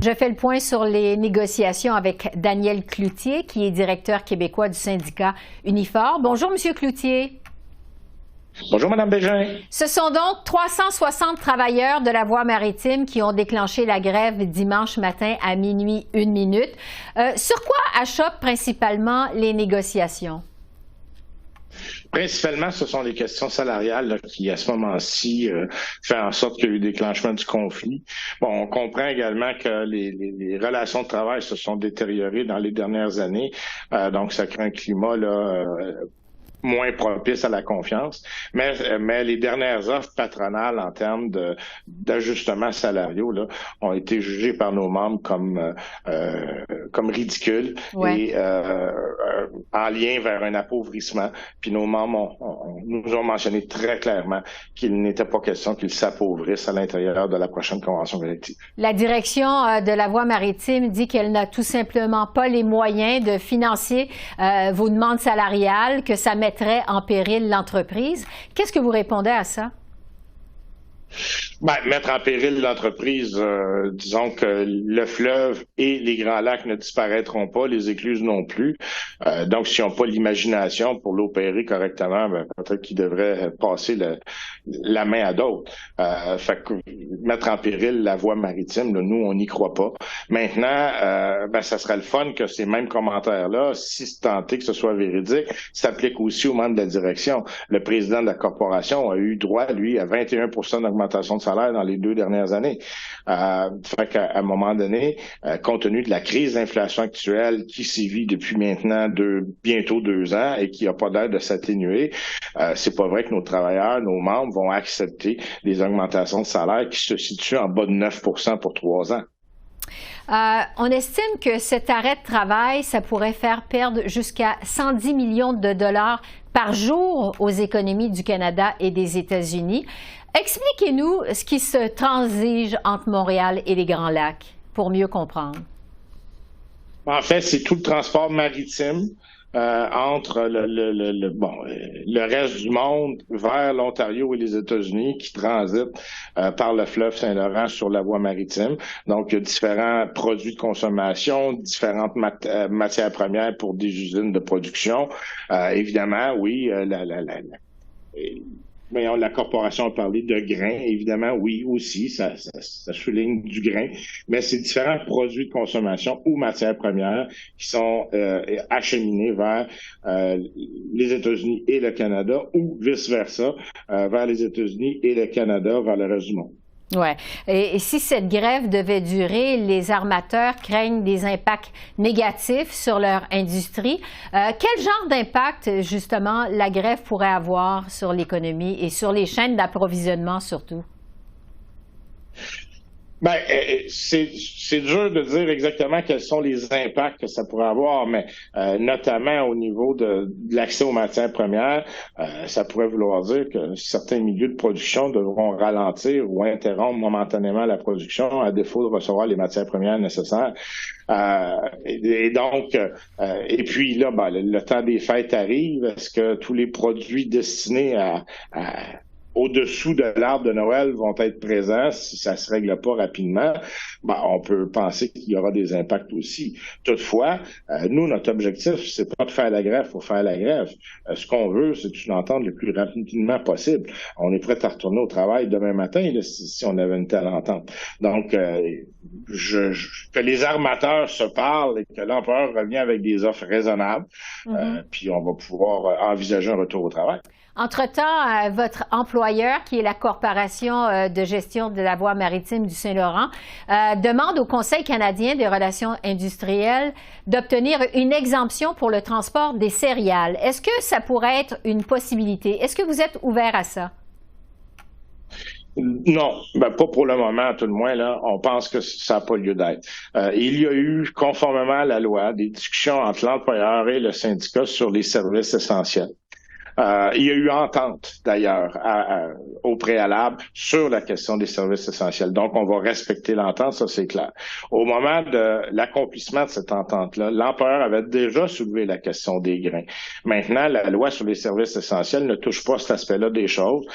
Je fais le point sur les négociations avec Daniel Cloutier, qui est directeur québécois du syndicat Unifor. Bonjour, Monsieur Cloutier. Bonjour, Mme Bégin. Ce sont donc 360 travailleurs de la voie maritime qui ont déclenché la grève dimanche matin à minuit 1 minute. Sur quoi achoppent principalement les négociations? Principalement, ce sont les questions salariales là, qui, à ce moment-ci, fait en sorte qu'il y a eu déclenchement du conflit. Bon, on comprend également que les relations de travail se sont détériorées dans les dernières années, donc ça crée un climat là, moins propice à la confiance, mais les dernières offres patronales en termes d'ajustements salariaux là, ont été jugées par nos membres comme ridicules et en lien vers un appauvrissement. Puis nos membres nous ont mentionné très clairement qu'il n'était pas question qu'ils s'appauvrissent à l'intérieur de la prochaine convention collective. La direction de la voie maritime dit qu'elle n'a tout simplement pas les moyens de financer vos demandes salariales, que ça mettrait en péril l'entreprise. Qu'est-ce que vous répondez à ça? Ben, mettre en péril l'entreprise, disons que le fleuve et les Grands Lacs ne disparaîtront pas, les écluses non plus. Donc, s'ils n'ont pas l'imagination pour l'opérer correctement, ben, peut-être qu'ils devraient passer la main à d'autres. Fait que mettre en péril la voie maritime, là, nous, on n'y croit pas. Maintenant, ben, ça serait le fun que ces mêmes commentaires-là, si c'est tenté que ce soit véridique, s'appliquent aussi aux membres de la direction. Le président de la corporation a eu droit, lui, à 21 d'augmentation de salaire dans les 2 dernières années. Fait qu'à un moment donné, compte tenu de la crise d'inflation actuelle qui sévit depuis maintenant bientôt 2 ans et qui n'a pas l'air de s'atténuer, c'est pas vrai que nos travailleurs, nos membres vont accepter des augmentations de salaire qui se situent en bas de 9 pour 3 ans. On estime que cet arrêt de travail, ça pourrait faire perdre jusqu'à 110 millions de dollars par jour aux économies du Canada et des États-Unis. Expliquez-nous ce qui se transige entre Montréal et les Grands Lacs pour mieux comprendre. En fait, c'est tout le transport maritime entre le reste du monde vers l'Ontario et les États-Unis qui transitent par le fleuve Saint-Laurent sur la voie maritime. Donc, il y a différents produits de consommation, différentes matières premières pour des usines de production. Évidemment, oui, la corporation a parlé de grains, évidemment, oui, aussi, ça souligne du grain, mais c'est différents produits de consommation ou matières premières qui sont acheminés vers les États-Unis et le Canada, ou vice-versa, vers les États-Unis et le Canada vers le reste du monde. Oui. Et si cette grève devait durer, les armateurs craignent des impacts négatifs sur leur industrie. Quel genre d'impact, justement, la grève pourrait avoir sur l'économie et sur les chaînes d'approvisionnement surtout? Ben, c'est dur de dire exactement quels sont les impacts que ça pourrait avoir, mais notamment au niveau de l'accès aux matières premières, ça pourrait vouloir dire que certains milieux de production devront ralentir ou interrompre momentanément la production à défaut de recevoir les matières premières nécessaires. Et puis là, ben, le temps des fêtes arrive. Est-ce que tous les produits destinés au-dessous de l'arbre de Noël vont être présents si ça se règle pas rapidement, ben, on peut penser qu'il y aura des impacts aussi. Toutefois, nous, notre objectif, c'est pas de faire la grève pour faire la grève. Ce qu'on veut, c'est une entente le plus rapidement possible. On est prêt à retourner au travail demain matin là, si on avait une telle entente. Donc, que les armateurs se parlent et que l'employeur revient avec des offres raisonnables, puis on va pouvoir envisager un retour au travail. Entre-temps, votre employeur, qui est la Corporation de gestion de la voie maritime du Saint-Laurent, demande au Conseil canadien des relations industrielles d'obtenir une exemption pour le transport des céréales. Est-ce que ça pourrait être une possibilité? Est-ce que vous êtes ouvert à ça? Non, ben pas pour le moment, tout le moins. Là, on pense que ça n'a pas lieu d'être. Il y a eu, conformément à la loi, des discussions entre l'employeur et le syndicat sur les services essentiels. Il y a eu entente, d'ailleurs, au préalable sur la question des services essentiels. Donc, on va respecter l'entente, ça c'est clair. Au moment de l'accomplissement de cette entente-là, l'employeur avait déjà soulevé la question des grains. Maintenant, la loi sur les services essentiels ne touche pas cet aspect-là des choses.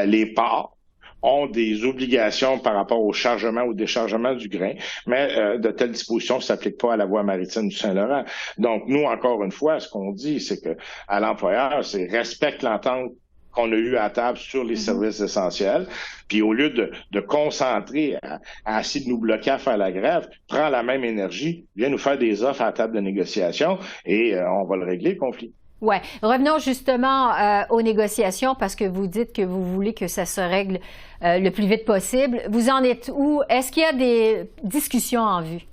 Les ports ont des obligations par rapport au chargement ou déchargement du grain, mais de telles dispositions ne s'appliquent pas à la voie maritime du Saint-Laurent. Donc, nous, encore une fois, ce qu'on dit, c'est que à l'employeur, c'est respecte l'entente qu'on a eu à table sur les services essentiels, puis au lieu de concentrer à essayer de nous bloquer à faire la grève, prends la même énergie, viens nous faire des offres à la table de négociation et on va le régler, le conflit. Oui. Revenons justement aux négociations parce que vous dites que vous voulez que ça se règle le plus vite possible. Vous en êtes où? Est-ce qu'il y a des discussions en vue?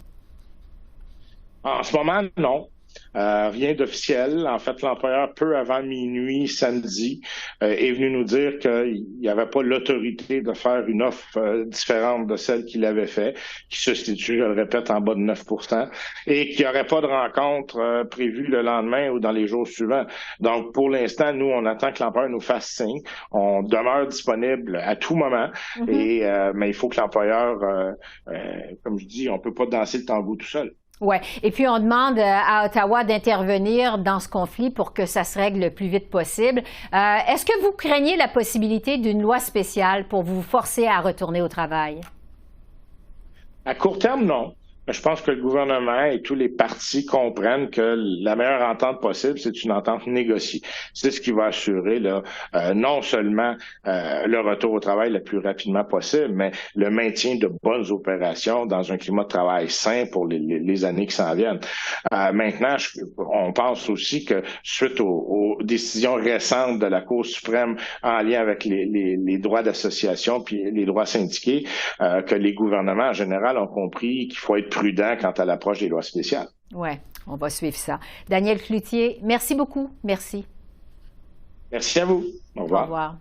En ce moment, non. Rien d'officiel. En fait, l'employeur, peu avant minuit samedi, est venu nous dire qu'il n'y avait pas l'autorité de faire une offre différente de celle qu'il avait fait, qui se situe, je le répète, en bas de 9 et qu'il n'y aurait pas de rencontre prévue le lendemain ou dans les jours suivants. Donc, pour l'instant, nous, on attend que l'employeur nous fasse signe. On demeure disponible à tout moment, mais il faut que l'employeur, comme je dis, on ne peut pas danser le tango tout seul. Oui. Et puis, on demande à Ottawa d'intervenir dans ce conflit pour que ça se règle le plus vite possible. Est-ce que vous craignez la possibilité d'une loi spéciale pour vous forcer à retourner au travail? À court terme, non. Je pense que le gouvernement et tous les partis comprennent que la meilleure entente possible, c'est une entente négociée. C'est ce qui va assurer là, non seulement le retour au travail le plus rapidement possible, mais le maintien de bonnes opérations dans un climat de travail sain pour les années qui s'en viennent. Maintenant, on pense aussi que suite aux décisions récentes de la Cour suprême en lien avec les droits d'association puis les droits syndiqués, que les gouvernements en général ont compris qu'il faut être prudent quant à l'approche des lois spéciales. Oui, on va suivre ça. Daniel Cloutier, merci beaucoup. Merci. Merci à vous. Au revoir. Au revoir.